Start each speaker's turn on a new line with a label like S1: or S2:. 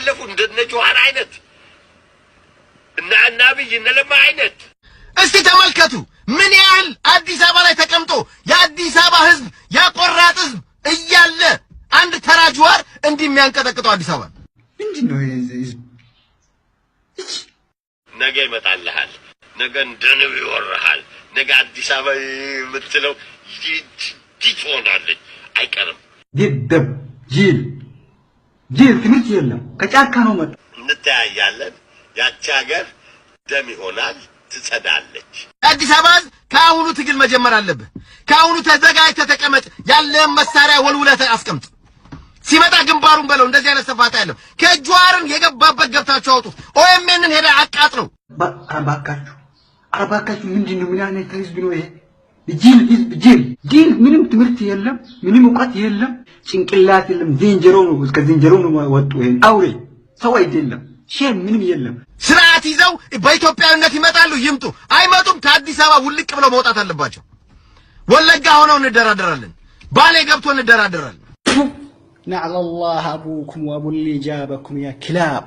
S1: ያለፉ እንደነ ጆሃር አይነት እና አናብይ እነ ለማ አይነት
S2: እስቲ ተመልከቱ ምን ያህል አዲስ አበባ ላይ ተቀምጦ የአዲስ አበባ ህዝብ ያቆራጥ ህዝብ እያለ አንድ ተራ ጆሃር እንዲህ የሚያንቀጠቅጠው አዲስ አበባ
S3: ምንድነው?
S1: ነገ ይመጣልሃል ነገ እንደነው ይወርሃል ነገ አዲስ አበባ የምትለው ይጮናለች አይቀርም
S3: ግድብ ጂል ትምህርት የለም ከጫካ ነው መጣ
S1: እንተያያለን ያቺ ሀገር ደም ይሆናል ትጸዳለች
S2: አዲስ አበባ ከአሁኑ ትግል መጀመር አለበት ከአሁኑ ተዘጋጅተህ ተቀመጥ ያለህን መሳሪያ ወልውለህ አስቀምጥ ሲመጣ ግንባሩን በለው እንደዚህ አይነት ሰፋታ ያለው ከጆሃርን የገባበት ገብታችሁ አውጡት ኦኤምኤንን ሄደ አቃጥለው
S3: አባካችሁ ምንድነው ምን አይነት ህዝብ ነው ይሄ ጂል ምንም ትምህርት የለም ምንም ዕውቀት የለም ጭንቅላት የለም ዝንጀሮ ነው እስከ ዝንጀሮ ነው ወጡ ይሄ አውሬ ሰው አይደለም ሼም ምንም የለም
S2: ስርዓት ይዘው በኢትዮጵያዊነት ይመጣሉ ይምጡ አይመጡም ከአዲስ አበባ ውልቅ ብለው መውጣት አለባቸው ወለጋ ሆነው እንደራደራለን ባሌ ገብቶ እንደራደራለን
S4: نعل الله أبوكم وأبو اللي جابكم يا كلاب